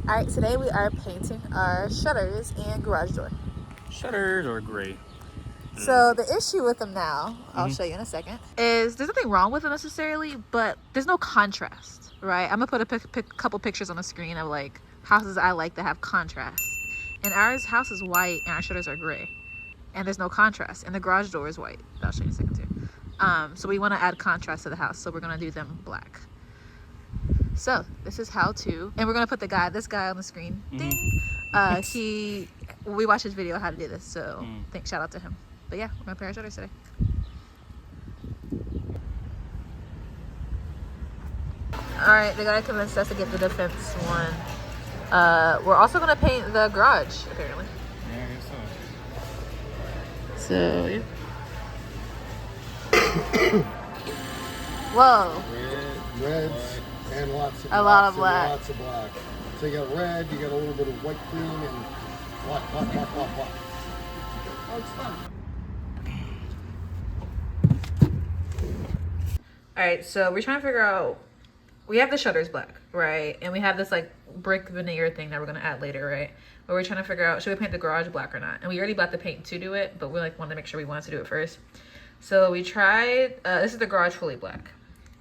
All right, today we are painting our shutters and garage door. Shutters are gray. So the issue with them now, I'll show you in a second, is there's nothing wrong with them necessarily, but there's no contrast, right? I'm gonna put a couple pictures on the screen of like houses I like that have contrast. And ours house is white and our shutters are gray. And there's no contrast. And the garage door is white. I'll show you in a second too. So we want to add contrast to the house, so we're gonna do them black. So this is how to, and we're gonna put this guy on the screen. Ding. We watched his video how to do this, so shout out to him. But yeah, we're gonna pair our shutters today. All right, they gotta convince us to get the defense one. We're also gonna paint the garage apparently. Yeah, I guess so. So yeah. Whoa. Reds, and lots of a lot of black. Lots of black. So you got red, you got a little bit of white cream, and black. Oh, it's fun. All right, so we're trying to figure out. We have the shutters black, right? And we have this like brick veneer thing that we're gonna add later, right? But we're trying to figure out, should we paint the garage black or not? And we already bought the paint to do it, but we like wanted to make sure we wanted to do it first. So we tried. This is the garage fully black,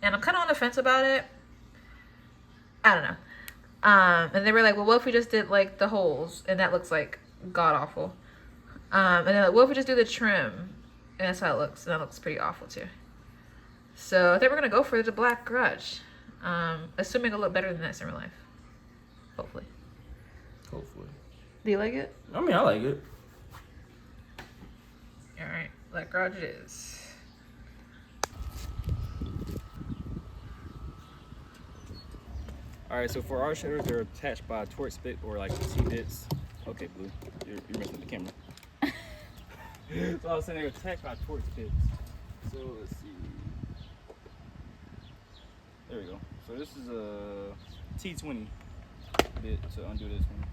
and I'm kind of on the fence about it. I don't know. And they were like, well, what if we just did like the holes, and that looks like god awful. And then like, what if we just do the trim, and that's how it looks, and that looks pretty awful too. So I think we're gonna go for the black garage. Assuming it'll look better than this in real life. Hopefully. Hopefully. Do you like it? I mean, I like it. Alright, black garage it is. Alright, so for our shutters, they're attached by a torch spit or like T-bits. Okay, Blue, you're messing with the camera. So I was saying they're attached by torch spits. So let's see. There we go. So this is a T20 bit to undo this one.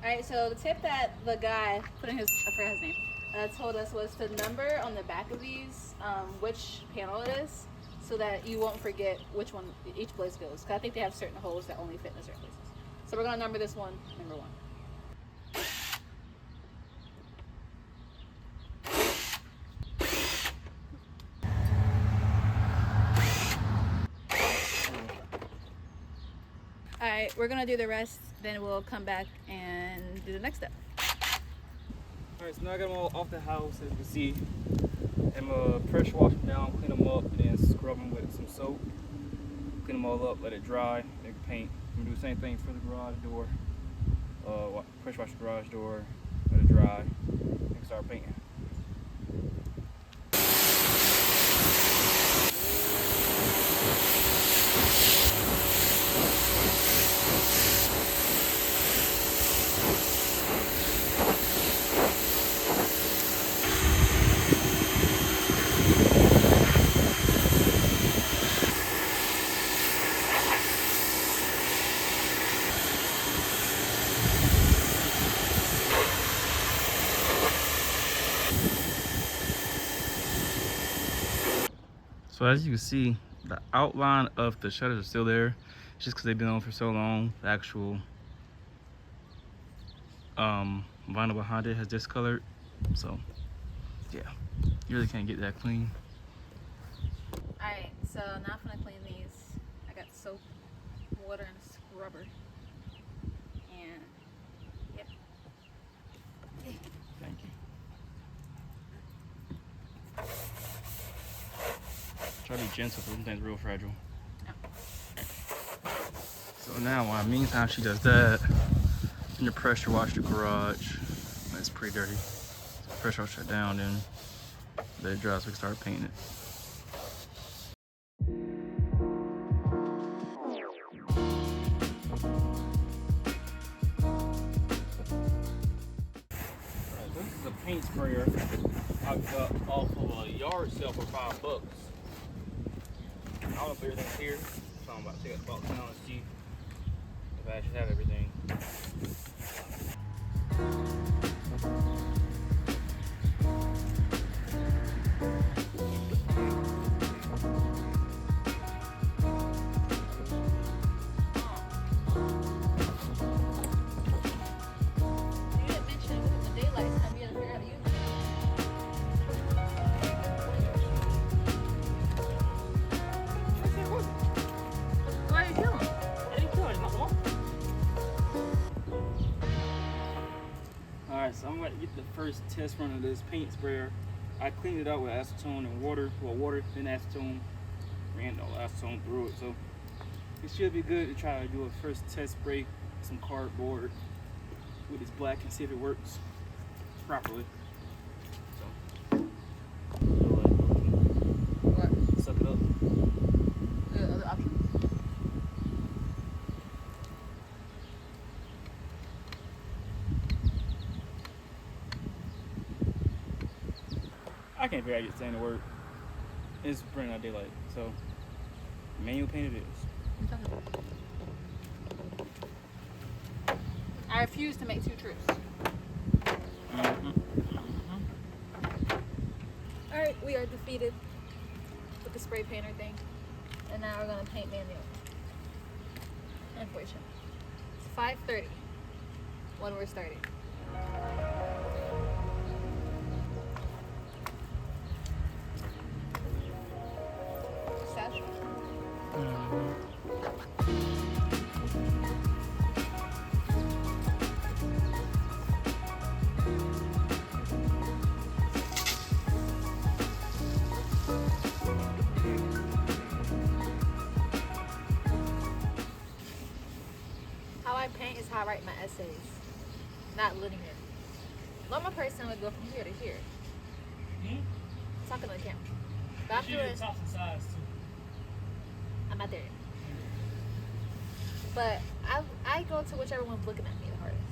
Alright, so the tip that the guy put in his, I forgot his name, told us was to number on the back of these which panel it is, so that you won't forget which one each place goes. Because I think they have certain holes that only fit in certain places. So we're going to number this one, number 1. Alright, we're gonna do the rest, then we'll come back and do the next step. Alright, so now I got them all off the house, as you can see. I'm gonna pressure wash them down, clean them up, and then scrub them with some soap. Clean them all up, let it dry, then paint. I'm gonna do the same thing for the garage door. Pressure wash the garage door, let it dry, and start painting. So as you can see, the outline of the shutters are still there. It's just because they've been on for so long. The actual vinyl behind it has discolored. So yeah, you really can't get that clean. Alright, so now I'm gonna clean these. I got soap, water, and a scrubber. And yep. Thank you. Try to be gentle, because something's real fragile. So now, while meantime she does that, and the pressure wash the garage. It's pretty dirty. So pressure wash it down, then let it dry so we can start painting it. is a paint sprayer I got off of a yard sale for $5. I don't know if everything's here, so I'm about to take the box down and see if I actually have everything. Alright, so I'm going to get the first test run of this paint sprayer. I cleaned it out with acetone and water, then acetone, ran all acetone through it. So it should be good to try to do a first test spray with some cardboard with this black and see if it works properly. So, What? suck it up. The other option. I can't figure out this thing to work. It's burning out daylight, so manual paint it is. I refuse to make 2 trips. Alright, we are defeated with the spray painter thing. And now we're gonna paint manual. Unfortunately. It's 5:30 when we're starting. Satchel. How I paint is how I write my essays, not linear. Normal person would go from here to here. Talking to the camera. But I'm doing. Tops and sides too. I'm not there yet. But I go to whichever one's looking at me the hardest.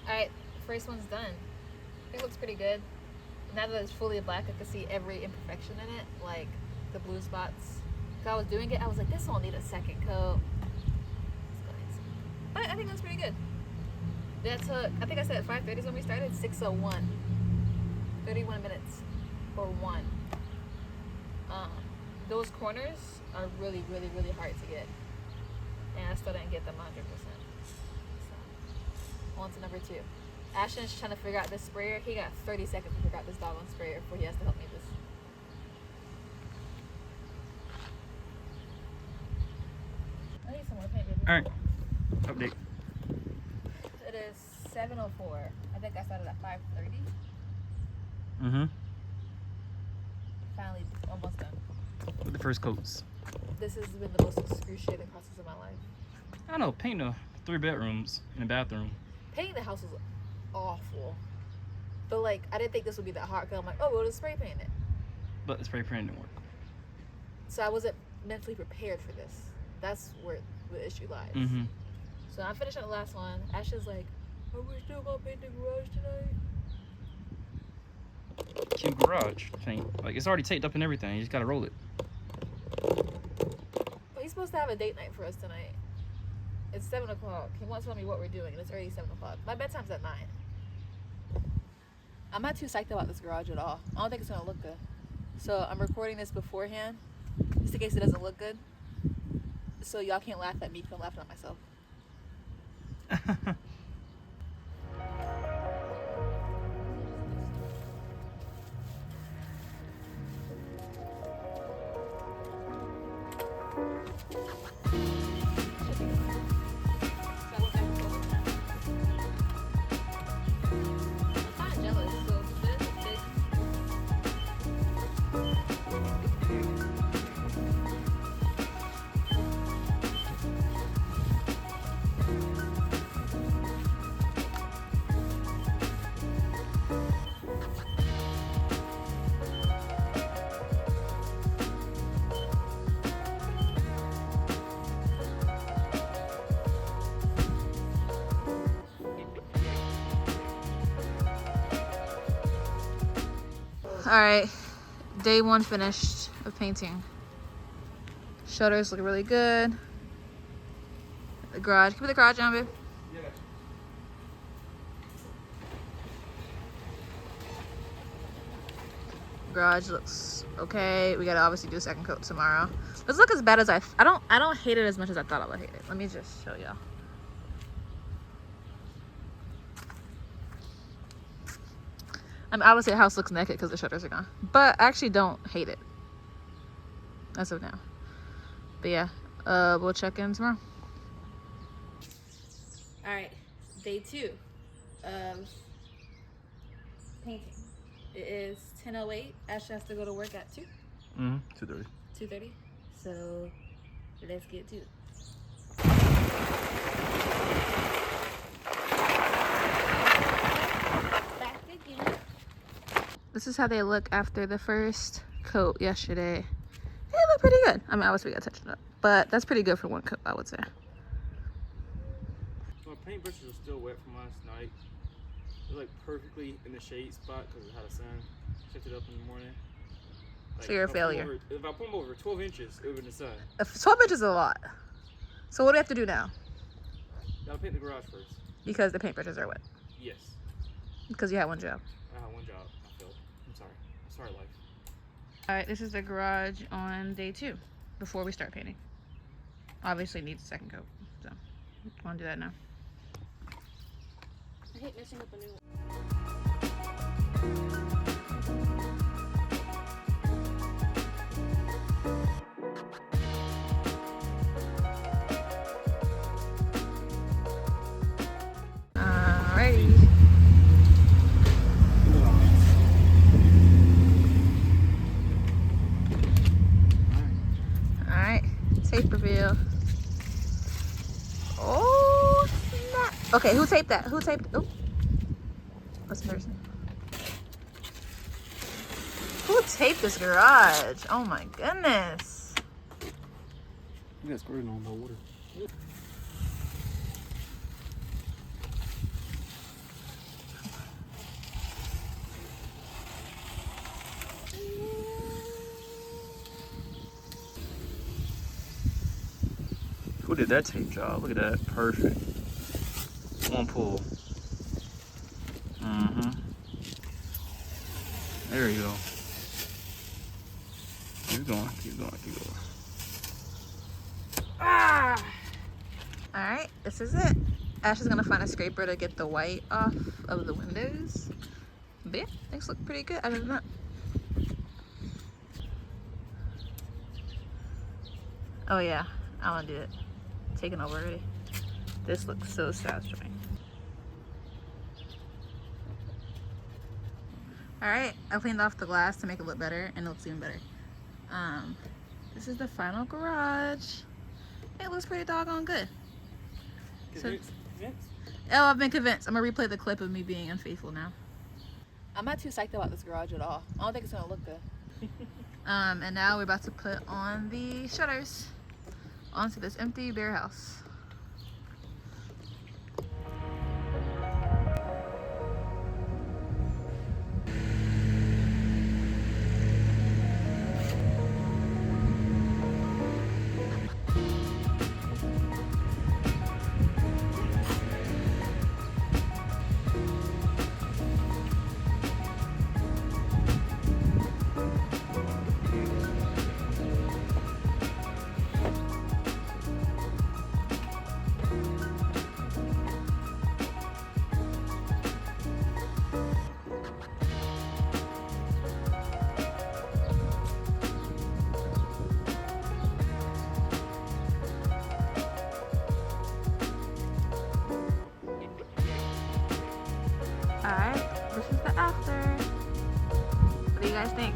Alright, first one's done. It looks pretty good. Now that it's fully black, I can see every imperfection in it, like the blue spots. If I was doing it, I was like, this won't need a second coat. But I think that's pretty good. That took, I think I said 5:30 is when we started, 6:01. 31 minutes for one. Those corners are really, really, really hard to get. And I still didn't get them 100%. On to number 2. Ashton's trying to figure out this sprayer. He got 30 seconds to figure out this doggone sprayer before he has to help me with this. I need some more paint, baby. Alright, update. It is 7:04. I think I started at 5:30. Finally, almost done. The first coats. This has been the most excruciating process of my life. I don't know, paint the 3 bedrooms and a bathroom. Painting the house was awful. But like, I didn't think this would be that hard because I'm like, oh, we'll just spray paint it. But the spray paint didn't work. So I wasn't mentally prepared for this. That's where the issue lies. So I'm finishing the last one. Ashton's like, are we still gonna paint the garage tonight? Cute garage paint. Like, it's already taped up and everything. You just gotta roll it. But he's supposed to have a date night for us tonight. It's 7 o'clock. He wants to tell me what we're doing, and it's already 7 o'clock. My bedtime's at 9. I'm not too psyched about this garage at all. I don't think it's gonna look good. So I'm recording this beforehand, just in case it doesn't look good. So y'all can't laugh at me because I'm laughing at myself. right, day 1 finished of painting. Shutters look really good. The garage, keep the garage on, babe. Yeah. Garage looks okay. We gotta obviously do a second coat tomorrow. Doesn't look as bad as I don't hate it as much as I thought I would hate it. Let me just show y'all. I mean, obviously the house looks naked because the shutters are gone, but I actually don't hate it as of now. But yeah, we'll check in tomorrow. All right, day 2 of painting. It is 10:08. Ashley has to go to work at 2. 2:30. 2:30. So let's get to it. This is how they look after the first coat yesterday. They look pretty good. I mean, obviously we gotta touch it up, but that's pretty good for 1 coat, I would say. My paintbrushes are still wet from last night. They're like perfectly in the shade spot because of how the sun checked it up in the morning. Like, So you're a failure. If I put them over 12 inches, it would have been the sun. 12 inches is a lot. So what do we have to do now? Gotta paint the garage first. Because the paintbrushes are wet. Yes. Because you had 1 job. I had 1 job. I failed. I'm sorry. I'm sorry, life. All right, this is the garage on day 2 before we start painting. Obviously needs a second coat, so I want to do that now. I hate messing up a new one. Alrighty. Alright, tape reveal. Oh, snap. Okay, who taped that? Who taped? Oh, what's the person? Who taped this garage? Oh my goodness. You got squirting on the water. Who did that tape job? Look at that. Perfect. 1 pull. There you go. Keep going, keep going, keep going. Ah! Alright, this is it. Ash is gonna find a scraper to get the white off of the windows. But yeah, things look pretty good other than that. Oh yeah, I wanna do it. Taking over already. This looks so satisfying. Alright, I cleaned off the glass to make it look better, and it looks even better. This is the final garage. It looks pretty doggone good. Convinced? Oh, I've been convinced. I'm gonna replay the clip of me being unfaithful now. I'm not too psyched about this garage at all. I don't think it's gonna look good. And now we're about to put on the shutters onto this empty bare house. Alright, this is the after. What do you guys think?